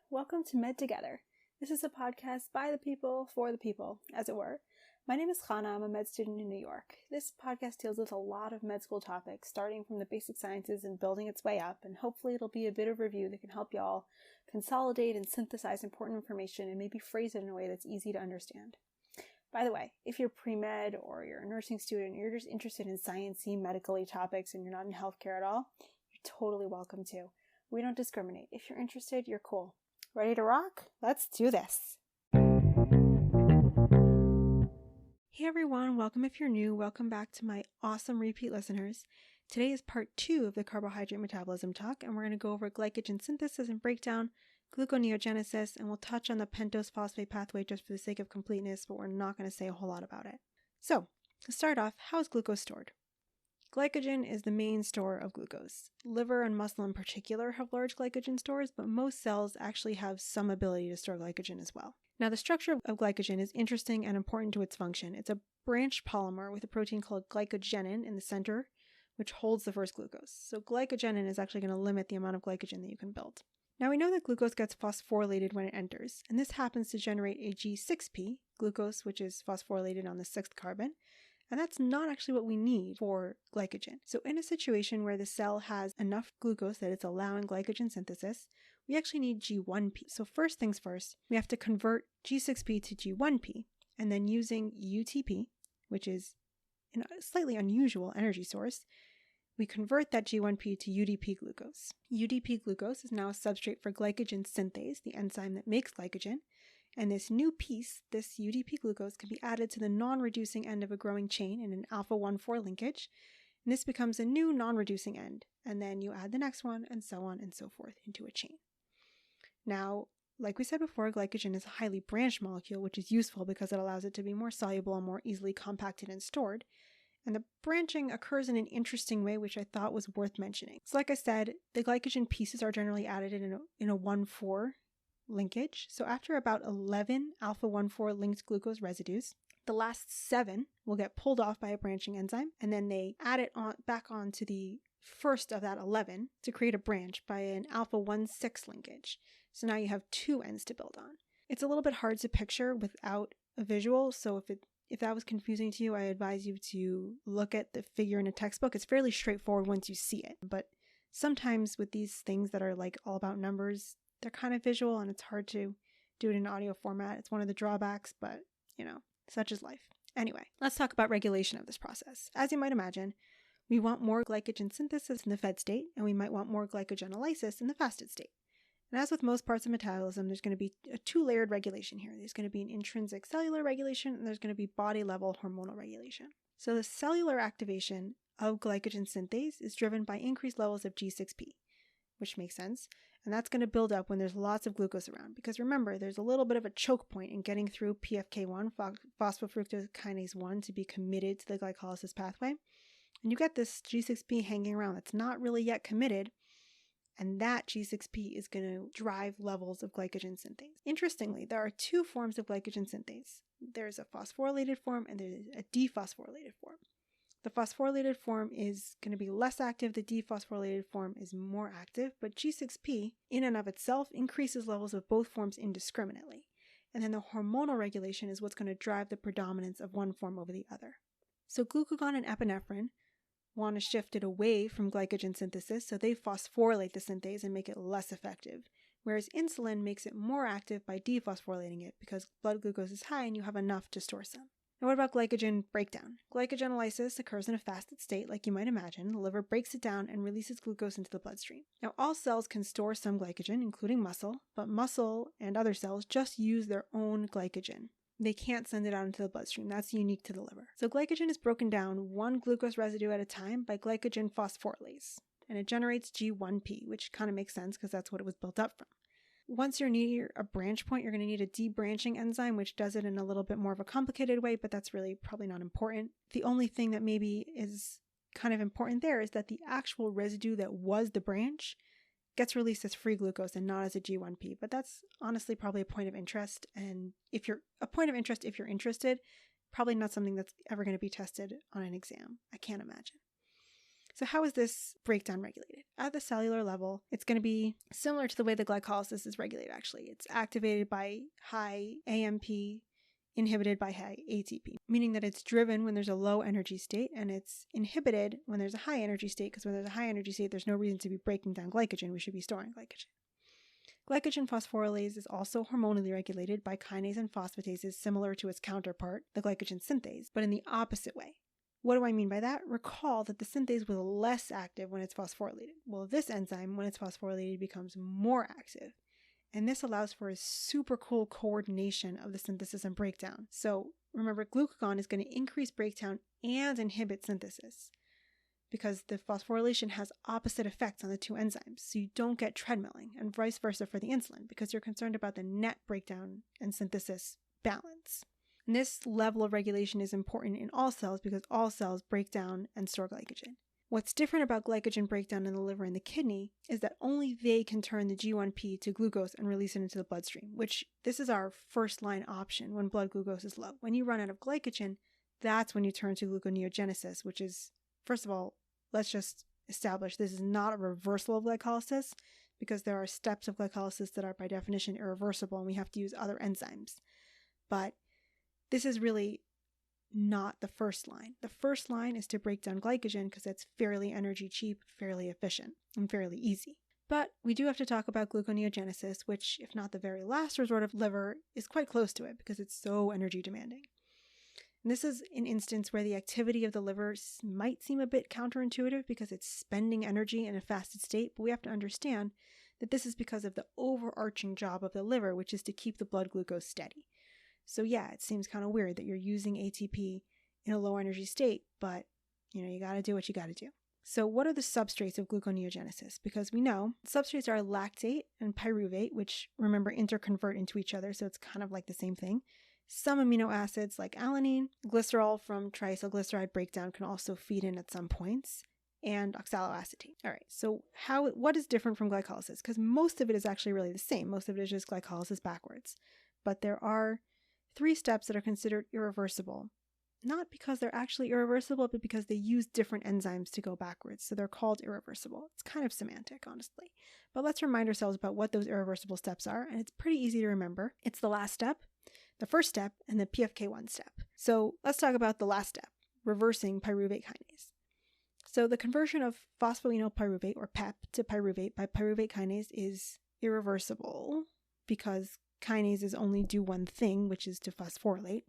Welcome to Med Together. This is a podcast by the people, for the people, as it were. My name is Chana. I'm a med student in New York. This podcast deals with a lot of med school topics, starting from the basic sciences and building its way up, and hopefully it'll be a bit of review that can help y'all consolidate and synthesize important information and maybe phrase it in a way that's easy to understand. By the way, if you're pre-med or you're a nursing student, or you're just interested in sciencey, medically topics, and you're not in healthcare at all, you're totally welcome to. We don't discriminate. If you're interested, you're cool. Ready to rock? Let's do this. Hey everyone, welcome if you're new. Welcome back to my awesome repeat listeners. Today is part 2 of the Carbohydrate Metabolism talk, and we're going to go over glycogen synthesis and breakdown, gluconeogenesis, and we'll touch on the Pentose Phosphate Pathway just for the sake of completeness, but we're not going to say a whole lot about it. So, to start off, how is glucose stored? Glycogen is the main store of glucose. Liver and muscle in particular have large glycogen stores, but most cells actually have some ability to store glycogen as well. Now, the structure of glycogen is interesting and important to its function. It's a branched polymer with a protein called glycogenin in the center, which holds the first glucose. So glycogenin is actually going to limit the amount of glycogen that you can build. Now, we know that glucose gets phosphorylated when it enters, and this happens to generate a G6P, glucose, which is phosphorylated on the 6th carbon. And that's not actually what we need for glycogen. So in a situation where the cell has enough glucose that it's allowing glycogen synthesis, we actually need G1P. So first things first, we have to convert G6P to G1P, and then using UTP, which is a slightly unusual energy source, we convert that G1P to UDP glucose. UDP glucose is now a substrate for glycogen synthase, the enzyme that makes glycogen. And this new piece, this UDP glucose, can be added to the non-reducing end of a growing chain in an alpha-1,4 linkage. And this becomes a new non-reducing end. And then you add the next one, and so on and so forth into a chain. Now, like we said before, glycogen is a highly branched molecule, which is useful because it allows it to be more soluble and more easily compacted and stored. And the branching occurs in an interesting way, which I thought was worth mentioning. So like I said, the glycogen pieces are generally added in a 1,4 linkage. So after about 11 alpha-1,4 linked glucose residues, the last 7 will get pulled off by a branching enzyme, and then they add it back onto the first of that 11 to create a branch by an alpha-1,6 linkage. So now you have 2 ends to build on. It's a little bit hard to picture without a visual, so if that was confusing to you, I advise you to look at the figure in a textbook. It's fairly straightforward once you see it, but sometimes with these things that are like all about numbers, they're kind of visual and it's hard to do it in audio format. It's one of the drawbacks, but such is life. Anyway, let's talk about regulation of this process. As you might imagine, we want more glycogen synthesis in the fed state, and we might want more glycogenolysis in the fasted state. And as with most parts of metabolism, there's going to be a 2-layered regulation here. There's going to be an intrinsic cellular regulation, and there's going to be body-level hormonal regulation. So the cellular activation of glycogen synthase is driven by increased levels of G6P, which makes sense. And that's going to build up when there's lots of glucose around. Because remember, there's a little bit of a choke point in getting through PFK1, phosphofructose kinase 1, to be committed to the glycolysis pathway. And you get this G6P hanging around that's not really yet committed. And that G6P is going to drive levels of glycogen synthase. Interestingly, there are 2 forms of glycogen synthase. There's a phosphorylated form and there's a dephosphorylated form. The phosphorylated form is going to be less active, the dephosphorylated form is more active, but G6P in and of itself increases levels of both forms indiscriminately. And then the hormonal regulation is what's going to drive the predominance of one form over the other. So glucagon and epinephrine want to shift it away from glycogen synthesis, so they phosphorylate the synthase and make it less effective, whereas insulin makes it more active by dephosphorylating it because blood glucose is high and you have enough to store some. Now, what about glycogen breakdown? Glycogenolysis occurs in a fasted state, like you might imagine. The liver breaks it down and releases glucose into the bloodstream. Now, all cells can store some glycogen, including muscle, but muscle and other cells just use their own glycogen. They can't send it out into the bloodstream. That's unique to the liver. So glycogen is broken down 1 glucose residue at a time by glycogen phosphorylase, and it generates G1P, which kind of makes sense because that's what it was built up from. Once you're near a branch point, you're going to need a debranching enzyme, which does it in a little bit more of a complicated way, but that's really probably not important. The only thing that maybe is kind of important there is that the actual residue that was the branch gets released as free glucose and not as a G1P, but that's honestly probably a point of interest, and if you're interested, probably not something that's ever going to be tested on an exam. I can't imagine. So how is this breakdown regulated? At the cellular level, it's going to be similar to the way the glycolysis is regulated, actually. It's activated by high AMP, inhibited by high ATP, meaning that it's driven when there's a low energy state and it's inhibited when there's a high energy state, because when there's a high energy state, there's no reason to be breaking down glycogen. We should be storing glycogen. Glycogen phosphorylase is also hormonally regulated by kinase and phosphatases similar to its counterpart, the glycogen synthase, but in the opposite way. What do I mean by that? Recall that the synthase was less active when it's phosphorylated. Well, this enzyme, when it's phosphorylated, becomes more active. And this allows for a super cool coordination of the synthesis and breakdown. So remember, glucagon is going to increase breakdown and inhibit synthesis because the phosphorylation has opposite effects on the two enzymes. So you don't get treadmilling, and vice versa for the insulin because you're concerned about the net breakdown and synthesis balance. And this level of regulation is important in all cells because all cells break down and store glycogen. What's different about glycogen breakdown in the liver and the kidney is that only they can turn the G1P to glucose and release it into the bloodstream, which this is our first line option when blood glucose is low. When you run out of glycogen, that's when you turn to gluconeogenesis, which is, first of all, let's just establish this is not a reversal of glycolysis because there are steps of glycolysis that are by definition irreversible and we have to use other enzymes. But this is really not the first line. The first line is to break down glycogen because that's fairly energy cheap, fairly efficient, and fairly easy. But we do have to talk about gluconeogenesis, which, if not the very last resort of liver, is quite close to it because it's so energy demanding. And this is an instance where the activity of the liver might seem a bit counterintuitive because it's spending energy in a fasted state, but we have to understand that this is because of the overarching job of the liver, which is to keep the blood glucose steady. So yeah, it seems kind of weird that you're using ATP in a low energy state, but you got to do what you got to do. So what are the substrates of gluconeogenesis? Because we know substrates are lactate and pyruvate, which remember interconvert into each other, so it's kind of like the same thing. Some amino acids like alanine, glycerol from triacylglyceride breakdown can also feed in at some points, and oxaloacetate. All right, so what is different from glycolysis? Because most of it is actually really the same. Most of it is just glycolysis backwards. But there are 3 steps that are considered irreversible, not because they're actually irreversible, but because they use different enzymes to go backwards. So they're called irreversible. It's kind of semantic, honestly. But let's remind ourselves about what those irreversible steps are, and it's pretty easy to remember. It's the last step, the first step, and the PFK1 step. So let's talk about the last step, reversing pyruvate kinase. So the conversion of phosphoenolpyruvate, or PEP, to pyruvate by pyruvate kinase is irreversible because kinases only do one thing, which is to phosphorylate.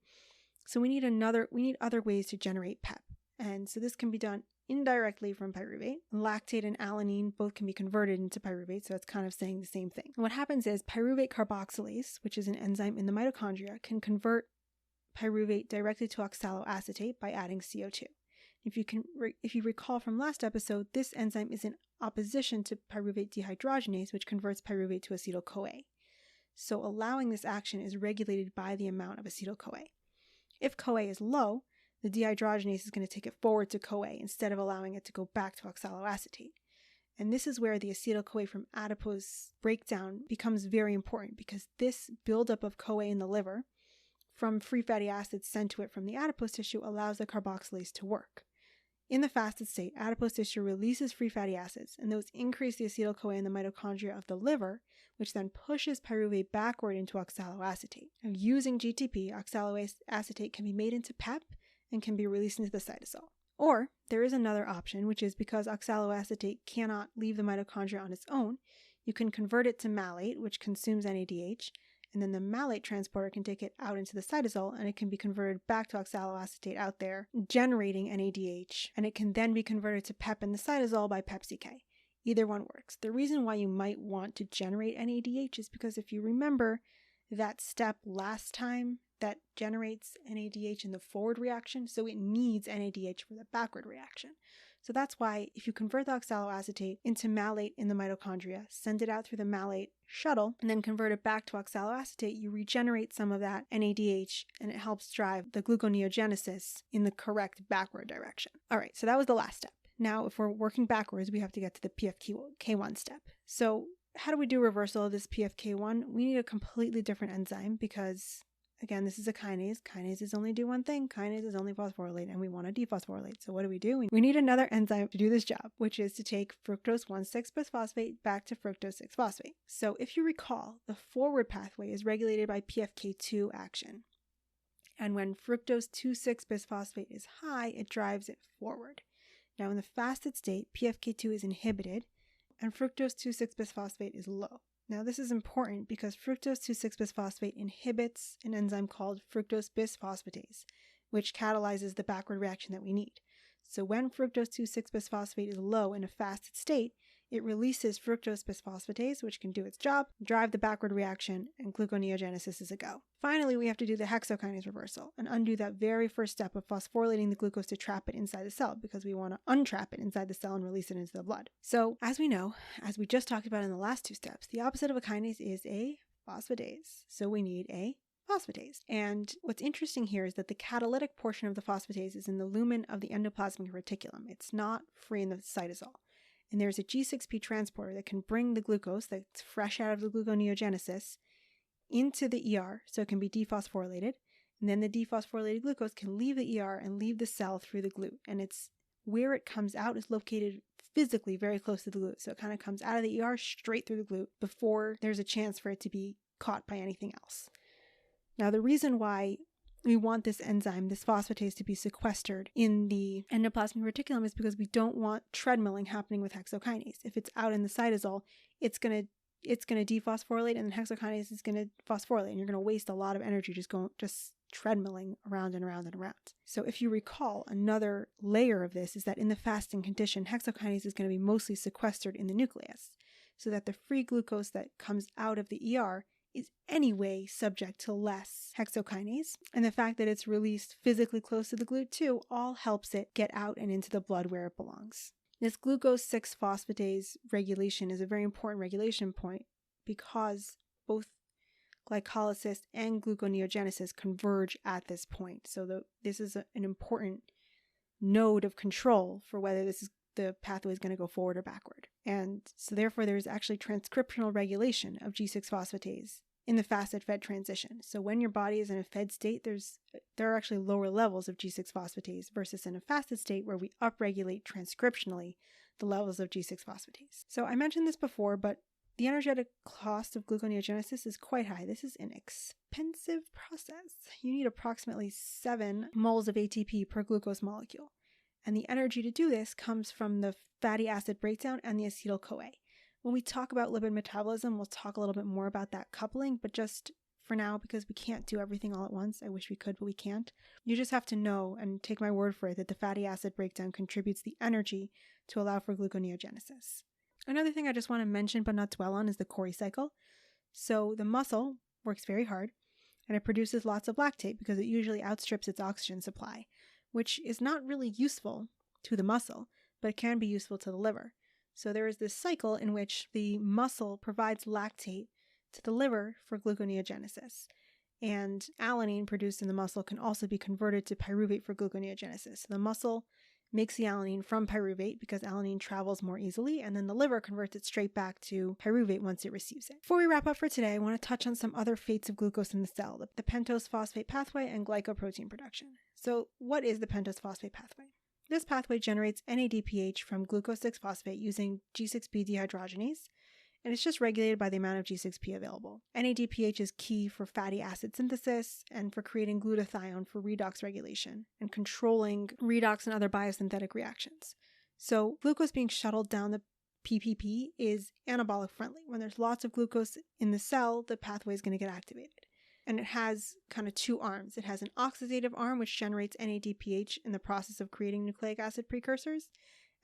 So we need other ways to generate PEP. And so this can be done indirectly from pyruvate. Lactate and alanine both can be converted into pyruvate, so that's kind of saying the same thing. And what happens is pyruvate carboxylase, which is an enzyme in the mitochondria, can convert pyruvate directly to oxaloacetate by adding CO2. If you recall from last episode, this enzyme is in opposition to pyruvate dehydrogenase, which converts pyruvate to acetyl-CoA. So allowing this action is regulated by the amount of acetyl-CoA. If CoA is low, the dehydrogenase is going to take it forward to CoA instead of allowing it to go back to oxaloacetate. And this is where the acetyl-CoA from adipose breakdown becomes very important because this buildup of CoA in the liver from free fatty acids sent to it from the adipose tissue allows the carboxylase to work. In the fasted state, adipose tissue releases free fatty acids, and those increase the acetyl-CoA in the mitochondria of the liver, which then pushes pyruvate backward into oxaloacetate. Now, using GTP, oxaloacetate can be made into PEP and can be released into the cytosol. Or there is another option, which is because oxaloacetate cannot leave the mitochondria on its own, you can convert it to malate, which consumes NADH, and then the malate transporter can take it out into the cytosol and it can be converted back to oxaloacetate out there, generating NADH, and it can then be converted to PEP in the cytosol by PepCK. Either one works. The reason why you might want to generate NADH is because if you remember that step last time that generates NADH in the forward reaction, so it needs NADH for the backward reaction. So that's why if you convert the oxaloacetate into malate in the mitochondria, send it out through the malate shuttle, and then convert it back to oxaloacetate, you regenerate some of that NADH and it helps drive the gluconeogenesis in the correct backward direction. All right, so that was the last step. Now, if we're working backwards, we have to get to the PFK1 step. So how do we do reversal of this PFK1? We need a completely different enzyme because again, this is a kinase. Kinases only do one thing. Kinases only phosphorylate, and we want to dephosphorylate. So what do? We need another enzyme to do this job, which is to take fructose 1,6-bisphosphate back to fructose 6-phosphate. So if you recall, the forward pathway is regulated by PFK2 action. And when fructose 2,6-bisphosphate is high, it drives it forward. Now in the fasted state, PFK2 is inhibited, and fructose 2,6-bisphosphate is low. Now this is important because fructose 2,6-bisphosphate inhibits an enzyme called fructose bisphosphatase, which catalyzes the backward reaction that we need. So when fructose 2,6-bisphosphate is low in a fasted state, it releases fructose bisphosphatase, which can do its job, drive the backward reaction, and gluconeogenesis is a go. Finally, we have to do the hexokinase reversal and undo that very first step of phosphorylating the glucose to trap it inside the cell, because we want to untrap it inside the cell and release it into the blood. So as we know, as we just talked about in the last two steps, the opposite of a kinase is a phosphatase. So we need a phosphatase. And what's interesting here is that the catalytic portion of the phosphatase is in the lumen of the endoplasmic reticulum. It's not free in the cytosol. And there's a G6P transporter that can bring the glucose that's fresh out of the gluconeogenesis into the ER so it can be dephosphorylated. And then the dephosphorylated glucose can leave the ER and leave the cell through the GLUT. And it's where it comes out is located physically very close to the GLUT. So it kind of comes out of the ER straight through the GLUT before there's a chance for it to be caught by anything else. Now, the reason why we want this enzyme, this phosphatase, to be sequestered in the endoplasmic reticulum is because we don't want treadmilling happening with hexokinase. If it's out in the cytosol, it's gonna dephosphorylate, and then hexokinase is gonna phosphorylate, and you're gonna waste a lot of energy just treadmilling around and around and around. So if you recall, another layer of this is that in the fasting condition, hexokinase is going to be mostly sequestered in the nucleus, so that the free glucose that comes out of the ER is anyway subject to less hexokinase, and the fact that it's released physically close to the GLUT too all helps it get out and into the blood where it belongs. This glucose 6-phosphatase regulation is a very important regulation point because both glycolysis and gluconeogenesis converge at this point. So this is an important node of control for whether the pathway is going to go forward or backward. And so therefore there's actually transcriptional regulation of G6-phosphatase in the fasted-fed transition. So when your body is in a fed state, there are actually lower levels of G6-phosphatase versus in a fasted state where we upregulate transcriptionally the levels of G6-phosphatase. So I mentioned this before, but the energetic cost of gluconeogenesis is quite high. This is an expensive process. You need approximately 7 moles of ATP per glucose molecule. And the energy to do this comes from the fatty acid breakdown and the acetyl-CoA. When we talk about lipid metabolism, we'll talk a little bit more about that coupling, but just for now, because we can't do everything all at once, I wish we could, but we can't. You just have to know and take my word for it that the fatty acid breakdown contributes the energy to allow for gluconeogenesis. Another thing I just want to mention but not dwell on is the Cori cycle. So the muscle works very hard and it produces lots of lactate because it usually outstrips its oxygen supply, which is not really useful to the muscle, but it can be useful to the liver. So there is this cycle in which the muscle provides lactate to the liver for gluconeogenesis. And alanine produced in the muscle can also be converted to pyruvate for gluconeogenesis. So the muscle makes the alanine from pyruvate because alanine travels more easily, and then the liver converts it straight back to pyruvate once it receives it. Before we wrap up for today, I want to touch on some other fates of glucose in the cell, the pentose phosphate pathway and glycoprotein production. So what is the pentose phosphate pathway? This pathway generates NADPH from glucose 6-phosphate using G6P dehydrogenase, and it's just regulated by the amount of G6P available. NADPH is key for fatty acid synthesis and for creating glutathione for redox regulation and controlling redox and other biosynthetic reactions. So glucose being shuttled down the PPP is anabolic friendly. When there's lots of glucose in the cell, the pathway is going to get activated. And it has kind of two arms. It has an oxidative arm, which generates NADPH in the process of creating nucleic acid precursors.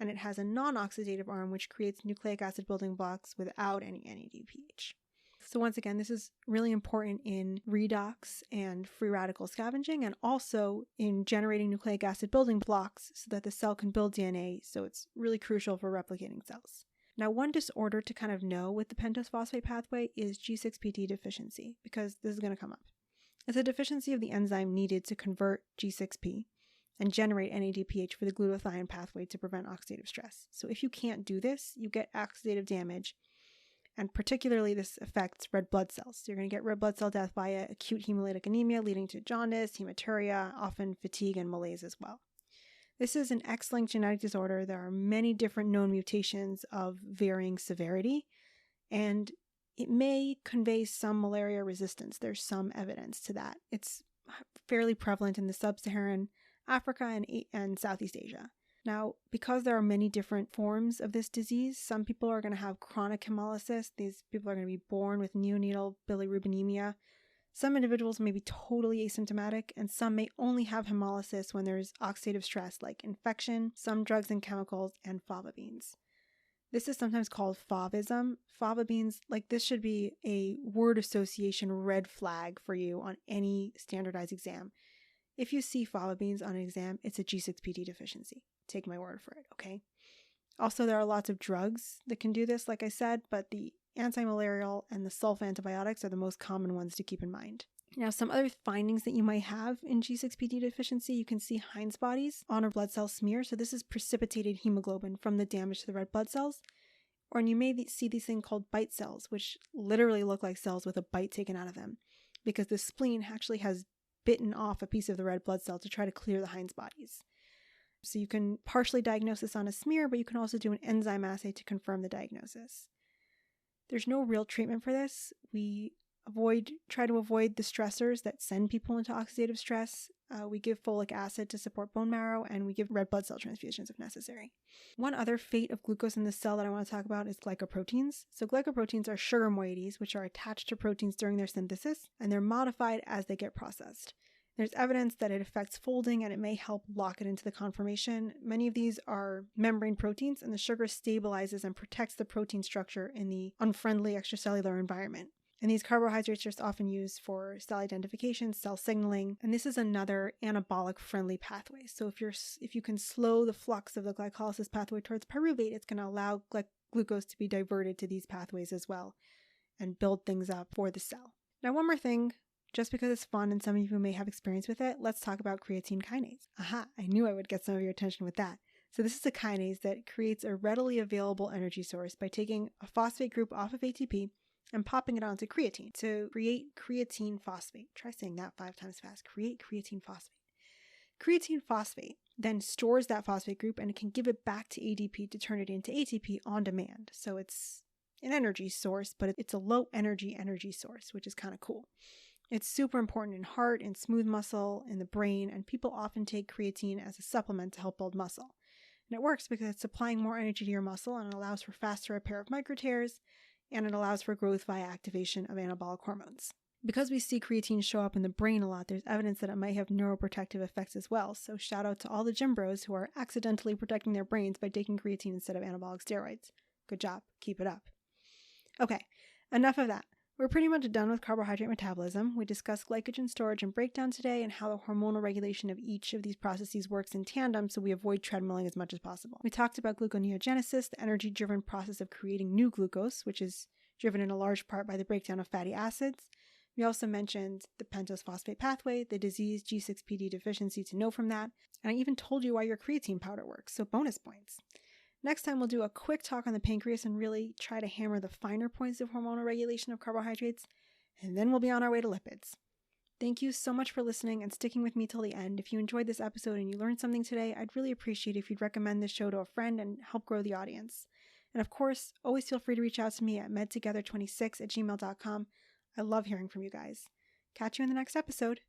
And it has a non-oxidative arm, which creates nucleic acid building blocks without any NADPH. So once again, this is really important in redox and free radical scavenging, and also in generating nucleic acid building blocks so that the cell can build DNA. So it's really crucial for replicating cells. Now, one disorder to kind of know with the pentose phosphate pathway is G6PD deficiency, because this is going to come up. It's a deficiency of the enzyme needed to convert G6P and generate NADPH for the glutathione pathway to prevent oxidative stress. So if you can't do this, you get oxidative damage, And particularly this affects red blood cells. So you're going to get red blood cell death via acute hemolytic anemia, leading to jaundice, hematuria, often fatigue and malaise as well. This is an X-linked genetic disorder. There are many different known mutations of varying severity, and it may convey some malaria resistance. There's some evidence to that. It's fairly prevalent in the sub-Saharan Africa and Southeast Asia. Now, because there are many different forms of this disease, some people are going to have chronic hemolysis. These people are going to be born with neonatal bilirubinemia. Some individuals may be totally asymptomatic, and some may only have hemolysis when there's oxidative stress like infection, some drugs and chemicals, and fava beans. This is sometimes called favism. Fava beans, this should be a word association red flag for you on any standardized exam. If you see fava beans on an exam, it's a G6PD deficiency. Take my word for it, okay? Also, there are lots of drugs that can do this, like I said, but the anti-malarial and the sulfa antibiotics are the most common ones to keep in mind. Now, some other findings that you might have in G6PD deficiency, you can see Heinz bodies on a blood cell smear. So this is precipitated hemoglobin from the damage to the red blood cells. Or you may see these things called bite cells, which literally look like cells with a bite taken out of them, because the spleen actually has bitten off a piece of the red blood cell to try to clear the Heinz bodies. So you can partially diagnose this on a smear, but you can also do an enzyme assay to confirm the diagnosis. There's no real treatment for this. We try to avoid the stressors that send people into oxidative stress. We give folic acid to support bone marrow, and we give red blood cell transfusions if necessary. One other fate of glucose in the cell that I want to talk about is glycoproteins. So glycoproteins are sugar moieties, which are attached to proteins during their synthesis, and they're modified as they get processed. There's evidence that it affects folding, and it may help lock it into the conformation. Many of these are membrane proteins, and the sugar stabilizes and protects the protein structure in the unfriendly extracellular environment. And these carbohydrates are often used for cell identification, cell signaling, and this is another anabolic-friendly pathway. So if you can slow the flux of the glycolysis pathway towards pyruvate, it's going to allow glucose to be diverted to these pathways as well and build things up for the cell. Now, one more thing, just because it's fun and some of you may have experience with it, let's talk about creatine kinase. Aha, I knew I would get some of your attention with that. So this is a kinase that creates a readily available energy source by taking a phosphate group off of ATP and popping it onto creatine to create creatine phosphate. Try saying that 5 times fast. Create creatine phosphate. Creatine phosphate then stores that phosphate group, and it can give it back to ADP to turn it into ATP on demand. So it's an energy source, but it's a low energy source, which is kind of cool. It's super important in heart, in smooth muscle, in the brain, and people often take creatine as a supplement to help build muscle. And it works because it's supplying more energy to your muscle, and it allows for faster repair of microtears, and it allows for growth via activation of anabolic hormones. Because we see creatine show up in the brain a lot, there's evidence that it might have neuroprotective effects as well. So shout out to all the gym bros who are accidentally protecting their brains by taking creatine instead of anabolic steroids. Good job. Keep it up. Okay, enough of that. We're pretty much done with carbohydrate metabolism. We discussed glycogen storage and breakdown today and how the hormonal regulation of each of these processes works in tandem so we avoid treadmilling as much as possible. We talked about gluconeogenesis, the energy-driven process of creating new glucose, which is driven in a large part by the breakdown of fatty acids. We also mentioned the Pentose Phosphate Pathway, the disease G6PD deficiency to know from that, and I even told you why your creatine powder works, so bonus points. Next time, we'll do a quick talk on the pancreas and really try to hammer the finer points of hormonal regulation of carbohydrates, and then we'll be on our way to lipids. Thank you so much for listening and sticking with me till the end. If you enjoyed this episode and you learned something today, I'd really appreciate it if you'd recommend this show to a friend and help grow the audience. And of course, always feel free to reach out to me at medtogether26@gmail.com. I love hearing from you guys. Catch you in the next episode.